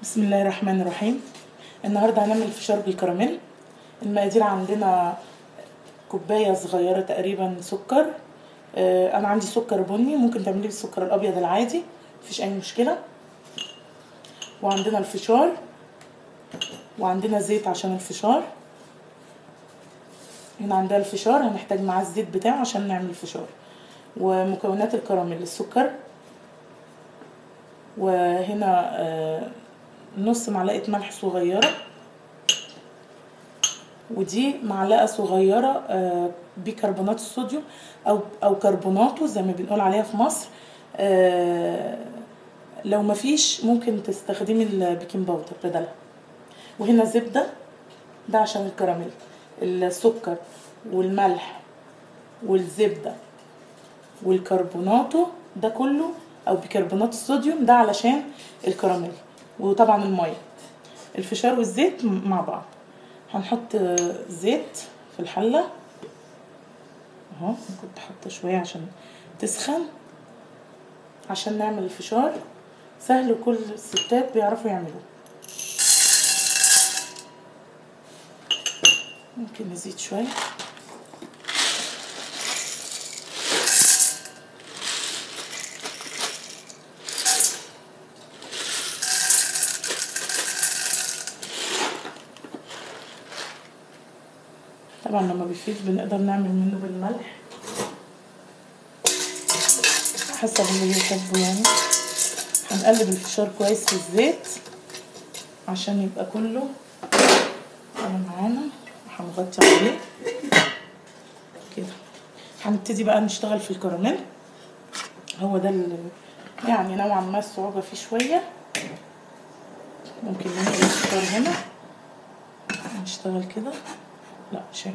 بسم الله الرحمن الرحيم. النهارده هنعمل فشار بالكراميل. المقادير عندنا كوبايه صغيره تقريبا سكر. انا عندي سكر بني، ممكن تعمليه بالسكر الابيض العادي، مفيش اي مشكله. وعندنا الفشار، وعندنا زيت عشان الفشار. هنا عندنا الفشار، هنحتاج معاه الزيت بتاعه عشان نعمل الفشار. ومكونات الكراميل: السكر، وهنا نص معلقه ملح صغيره، ودي معلقه صغيره بيكربونات الصوديوم او كربوناتو زي ما بنقول عليها في مصر. لو مفيش ممكن تستخدمي البيكنج باودر بدلها. وهنا زبده، ده عشان الكراميل. السكر والملح والزبده والكربوناتو ده كله او بيكربونات الصوديوم ده علشان الكراميل. وطبعا الميه. الفشار والزيت مع بعض. هنحط زيت في الحله اهو، كنت حاطه شويه عشان تسخن عشان نعمل الفشار. سهل وكل الستات بيعرفوا يعملوه. ممكن نزيد شويه. طبعا لما بيفيض بنقدر نعمل منه بالملح حسب اللي بيحبه يعني. هنقلب الفشار كويس في الزيت عشان يبقى كله معانا. هنغطي عليه كده. هنبتدي بقى نشتغل في الكراميل. هو ده يعني نوعا ما الصعوبة فيه شوية. ممكن ننقل الفشار هنا نشتغل كده. لا مش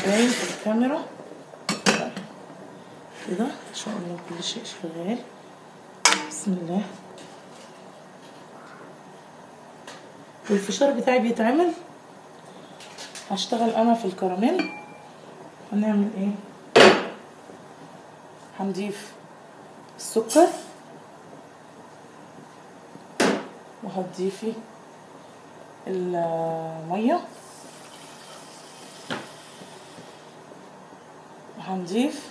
باين في الكاميرا كده. ان شاء الله كل شيء شغال. بسم الله. والفشار بتاعي بيتعمل. هشتغل انا في الكراميل. هنعمل ايه؟ هنضيف السكر، وهتضيفي الميه، وهنضيف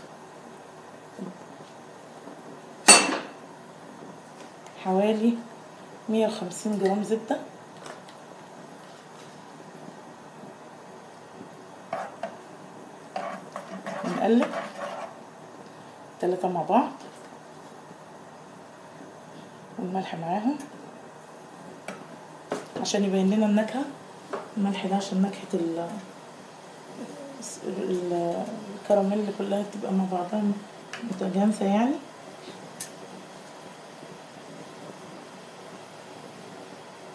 حوالي 150 جرام زبده. نقلب 3 مع بعض، والملح معاهم عشان يبين لنا النكهه. الملح ده عشان نكهه الكراميل كلها تبقى مع بعضها متجانسه يعني.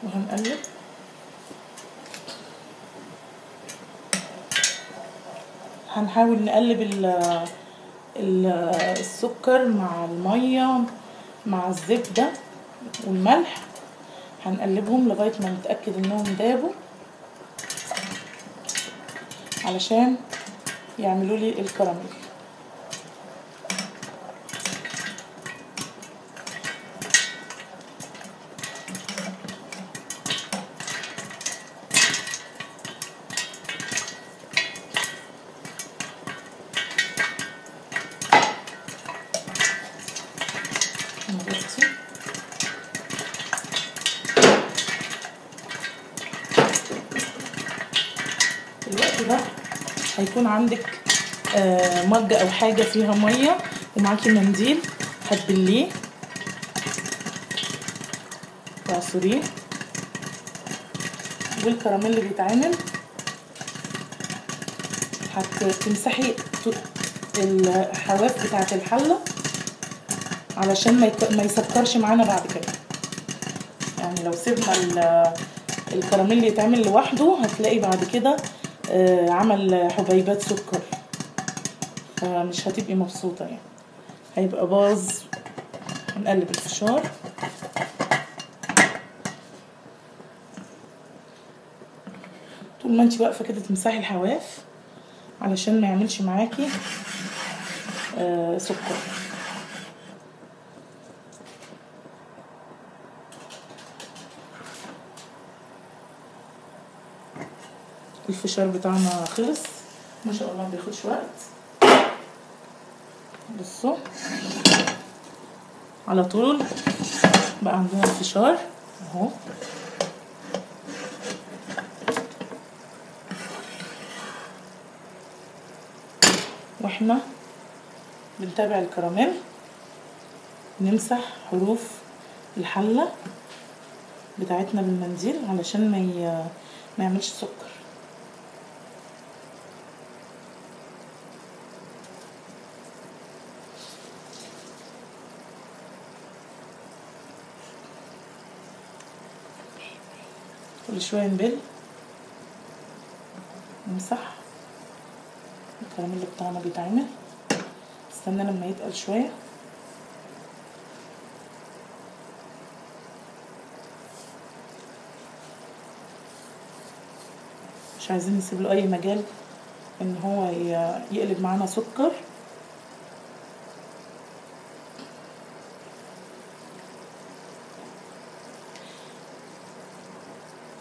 وهنقلب. هنحاول نقلب السكر مع الميه مع الزبده والملح. هنقلبهم لغايه ما نتاكد انهم دابوا علشان يعملوا لي الكراميل. الوقت ده هيكون عندك مج او حاجه فيها ميه ومعاكي منديل، هتبليه تعصريه. والكراميل اللي بيتعمل هتمسحي الحواف بتاعه الحله علشان ما يسكرش معانا بعد كده. يعني لو سيبنا الكراميل يتعمل لوحده هتلاقي بعد كده عمل حبيبات سكر، فمش هتبقي مبسوطه يعني، هيبقى باظ. هنقلب الفشار. طول ما انتي واقفه كده تمسحي الحواف علشان ما يعملش معاكي سكر. الفشار بتاعنا خلص ما شاء الله، مبياخدش وقت. بصوا على طول بقى عندنا الفشار اهو. واحنا بنتابع الكراميل نمسح حروف الحلة بتاعتنا بالمنديل علشان ما يعملش سكر. كل شوية نبل نمسح. الكراميل بتاعنا بيتعمل، استنى لما يتقل شوية. مش عايزين نسيب له اي مجال ان هو يقلب معانا سكر.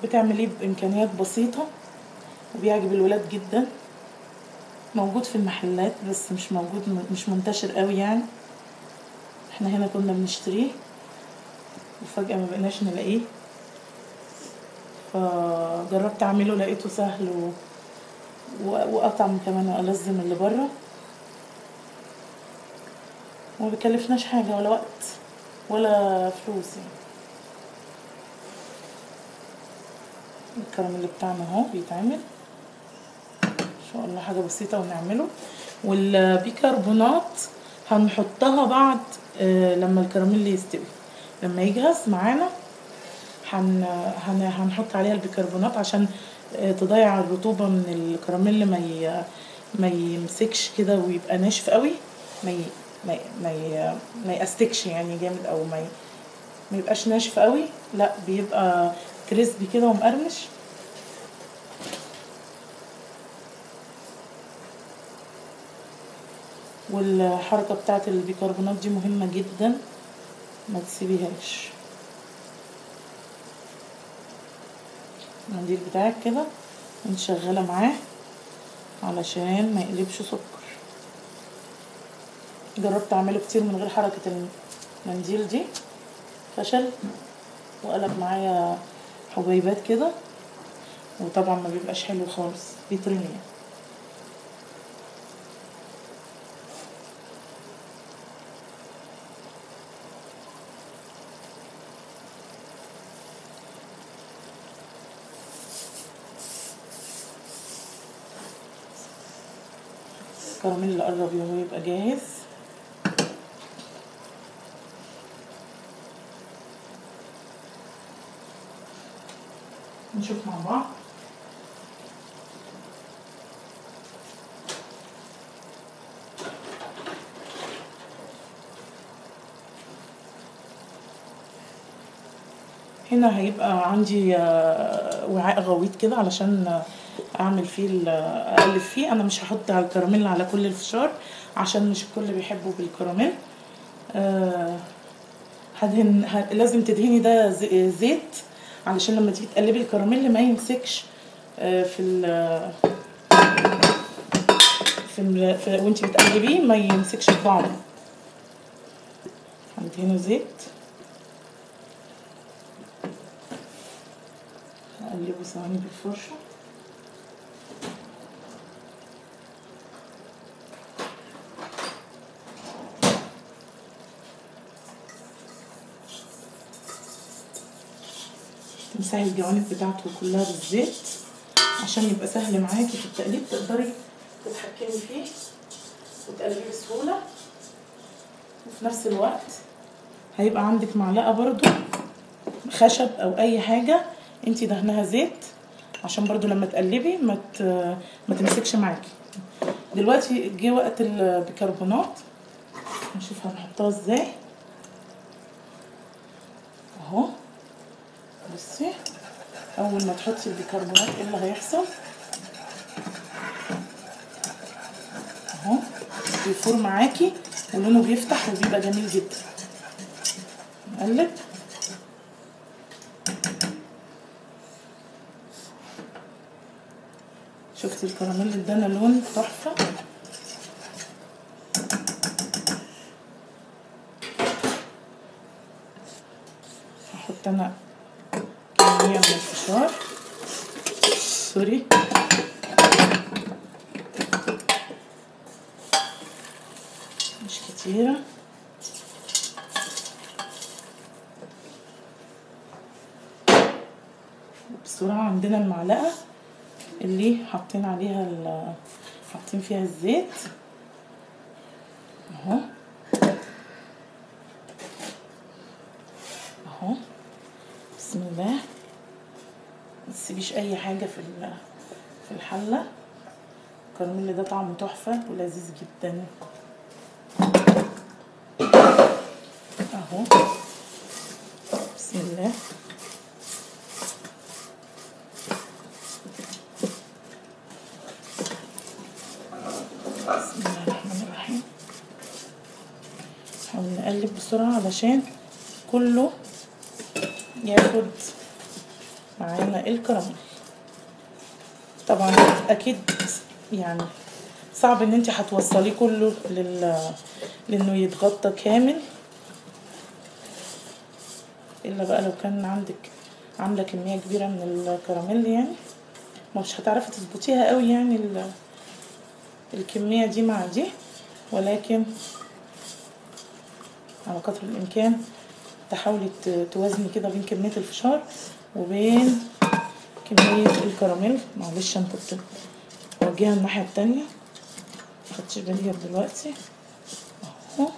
بتعمليه بامكانيات بسيطة وبيعجب الولاد جدا. موجود في المحلات بس مش موجود، مش منتشر قوي يعني. احنا هنا كنا بنشتريه وفجأة ما بقناش نلاقيه، فجربت اعمله لقيته سهل واطعم كمان والذ من اللي بره، وما بيكلفناش حاجه ولا وقت ولا فلوس يعني. الكراميل بتاعنا اهو بيتعمل ان شاء الله، حاجه بسيطه ونعمله. والبيكربونات هنحطها بعد لما الكراميل يستوي، لما يجهز معانا هنحط عليها البيكربونات عشان تضيع الرطوبه من الكراميل، ما يمسكش كده ويبقى ناشف قوي، ما يأستكش يعني جامد، او ما يبقاش ناشف قوي، لا بيبقى كريسبي كده ومقرمش. والحركه بتاعت البيكربونات دي مهمه جدا، ما تسيبيهاش. المنديل بتاعك كده انت شغاله معاه علشان ما يقلبش سكر. جربت اعمله كتير من غير حركه المنديل دي، فشل وقلب معايا حبيبات كده، وطبعا ما بيبقاش حلو خالص، بيترمي. الكراميل اللي قرب يهو يبقى جاهز. نشوف مع بعض. هنا هيبقى عندي وعاء غويط كده علشان اعمل فيه اقلب فيه. انا مش هحط على الكراميل على كل الفشار عشان مش الكل بيحبه بالكراميل. لازم تدهني ده زيت علشان لما تيجي تقلبي الكراميل ما يمسكش وانتي بتقلبيه ما يمسكش في بعضه. هندهنه زيت، هقلبه ثواني بالفرشه. تمسحي الجوانب بتاعته كلها بالزيت عشان يبقى سهل معاكي في التقليب، تقدري تتحكمي فيه وتقلبيه بسهوله. وفي نفس الوقت هيبقى عندك معلقه برضو خشب او اي حاجه انتي دهنها زيت عشان برضو لما تقلبي ما تمسكش معاكي. دلوقتي جه وقت البيكربونات، نشوف هنحطها ازاي. اهو بصي، اول ما تحطي البيكربونات ايه اللي هيحصل؟ اهو بيفور معاكي ولونه بيفتح وبيبقى جميل جدا. نقلب. شفت الكراميل ادانا لون تحفه. هحط انا كميه من الفشار، سوري، مش كتيره. بسرعه عندنا المعلقه اللي حاطين عليها حاطين فيها الزيت اهو اهو. بسم الله. متسيبيش اي حاجه في الحله. الكراميل ده طعمه تحفه ولذيذ جدا اهو. بسم الله. بسم الله الرحمن الرحيم. نحاول نقلب بسرعه علشان كله ياخد معانا الكراميل. طبعا اكيد يعني صعب ان انت هتوصليه كله لانه يتغطى كامل، الا بقى لو كان عندك عامله كميه كبيره من الكراميل، يعني مش هتعرفي تظبطيها قوي يعني الكميه دي مع دي، ولكن على قدر الامكان تحاولي توازني كده بين كميه الفشار وبين كميه الكراميل. معلش انا كنت بوجهها الناحيه التانية مخدتش بالي غير دلوقتي اهو.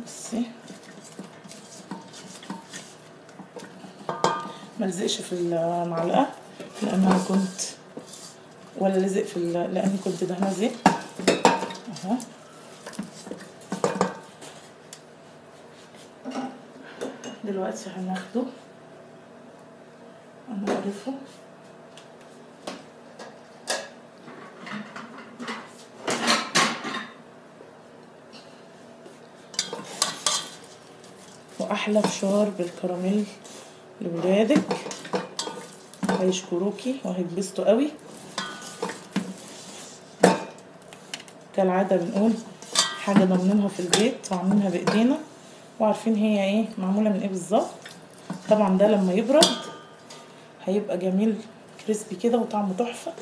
بصي ملزقش في المعلقه لانها كنت ولا لزق لاني كنت دهنه زيت اهو. دلوقتي هناخده هنغرفه واحلى فشار بالكراميل لولادك، هيشكروكي وهيتبسطوا قوي. كالعاده بنقول حاجه ضامنينها في البيت وعاملينها بايدينا وعارفين هي ايه معموله من ايه بالظبط. طبعا ده لما يبرد هيبقى جميل كريسبي كده وطعمه تحفه.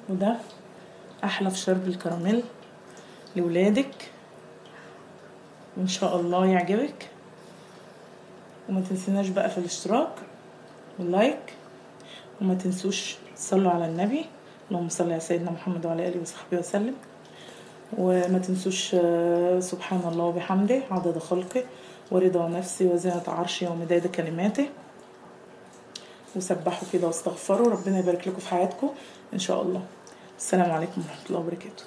وده احلى فشار بالكراميل لولادك، وان شاء الله يعجبك. وما تنسيناش بقى في الاشتراك واللايك، وما تنسوش تصلوا على النبي، اللهم صل على سيدنا محمد وعلى اله وصحبه وسلم. وما تنسوش سبحان الله وبحمده عدد خلقه ورضا نفسي وزنة عرشه ومداد كلماته. وسبحوا كده واستغفروا، ربنا يبارك لكم في حياتكم ان شاء الله. السلام عليكم ورحمة الله وبركاته.